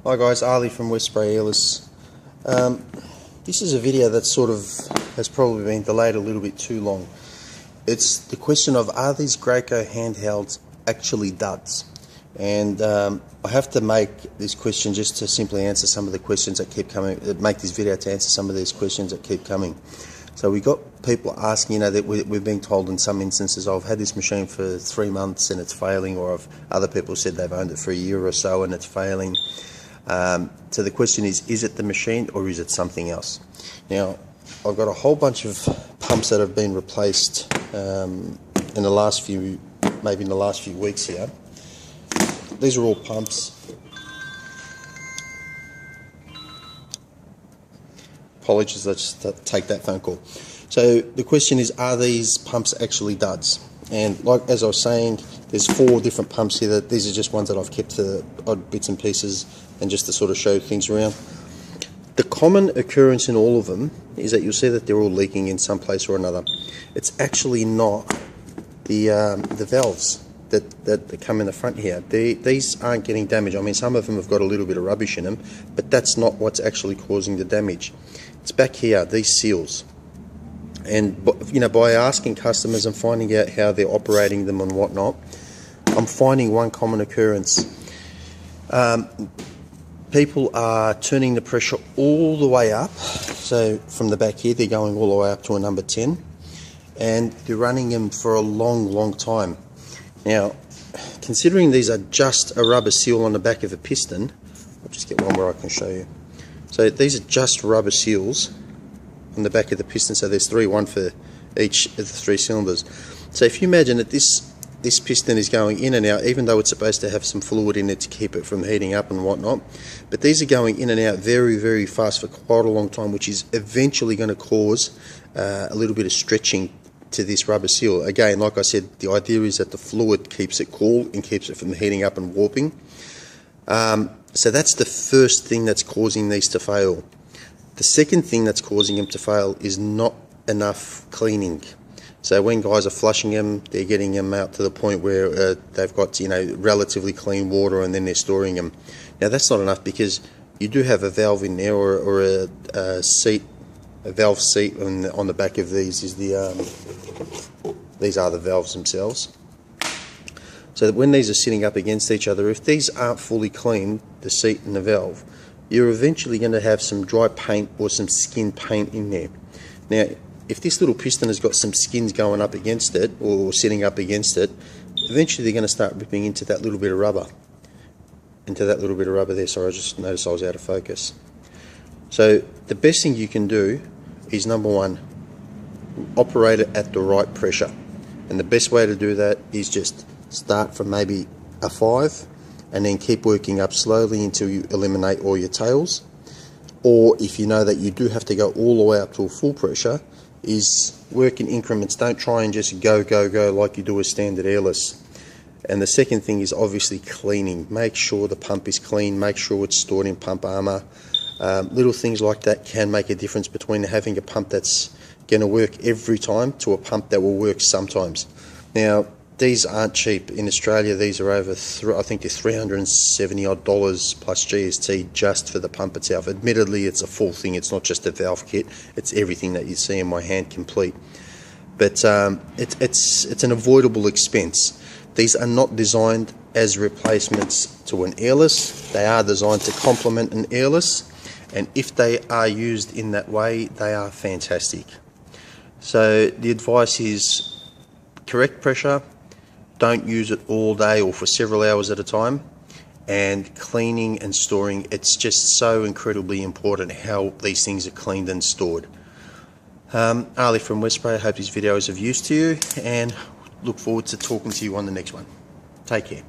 Hi guys, Ali from West Spray Airless. This is a video that sort of has probably been delayed a little bit too long. It's the question of, are these Graco handhelds actually duds? And I have to make this question just to simply answer some of the questions that keep coming, make this video to answer some of these questions that keep coming. So we got people asking, that we've been told in some instances, I've had this machine for 3 months and it's failing, or other people said they've owned it for a year or so and it's failing. So the question is it the machine or is it something else? Now, I've got a whole bunch of pumps that have been replaced in the last few weeks here. These are all pumps. Apologies, let's take that phone call. So the question is, are these pumps actually duds? And like as I was saying, there's 4 different pumps here. These are just ones that I've kept to odd bits and pieces and just to sort of show things around. The common occurrence in all of them is that you'll see that they're all leaking in some place or another. It's actually not the valves that come in the front here. These aren't getting damaged. I mean, some of them have got a little bit of rubbish in them, but that's not what's actually causing the damage. It's back here, these seals. And by asking customers and finding out how they're operating them and whatnot, I'm finding one common occurrence. People are turning the pressure all the way up. So from the back here, they're going all the way up to a number 10, and they're running them for a long time. Now, considering these are just a rubber seal on the back of a piston, I'll just get one where I can show you. So these are just rubber seals on the back of the piston, so there's 3, one for each of the 3 cylinders. So if you imagine that this piston is going in and out, even though it's supposed to have some fluid in it to keep it from heating up and whatnot, but these are going in and out very fast for quite a long time, which is eventually going to cause a little bit of stretching to this rubber seal. Again, like I said, the idea is that the fluid keeps it cool and keeps it from heating up and warping. So that's the first thing that's causing these to fail. The second thing that's causing them to fail is not enough cleaning. So when guys are flushing them, they're getting them out to the point where they've got relatively clean water, and then they're storing them. Now that's not enough, because you do have a valve in there, or a seat, a valve seat on the back of these is these are the valves themselves. So that when these are sitting up against each other, if these aren't fully clean, the seat and the valve, you're eventually going to have some dry paint or some skin paint in there. Now, if this little piston has got some skins going up against it or sitting up against it, eventually they're going to start ripping into that little bit of rubber. There. Sorry, I just noticed I was out of focus. So the best thing you can do is, number 1, operate it at the right pressure. And the best way to do that is just start from maybe a 5 and then keep working up slowly until you eliminate all your tails. Or if you know that you do have to go all the way up to a full pressure, is work in increments. Don't try and just go like you do a standard airless. And the second thing is obviously cleaning. Make sure the pump is clean, make sure it's stored in pump armor. Little things like that can make a difference between having a pump that's going to work every time to a pump that will work sometimes. Now, these aren't cheap. In Australia, these are over, I think they're $370 odd plus GST just for the pump itself. Admittedly, it's a full thing. It's not just a valve kit. It's everything that you see in my hand complete. But it's an avoidable expense. These are not designed as replacements to an airless. They are designed to complement an airless. And if they are used in that way, they are fantastic. So the advice is correct pressure. Don't use it all day or for several hours at a time, and cleaning and storing, it's just so incredibly important how these things are cleaned and stored. Ali from West Spray, I hope this video is of use to you, and look forward to talking to you on the next one. Take care.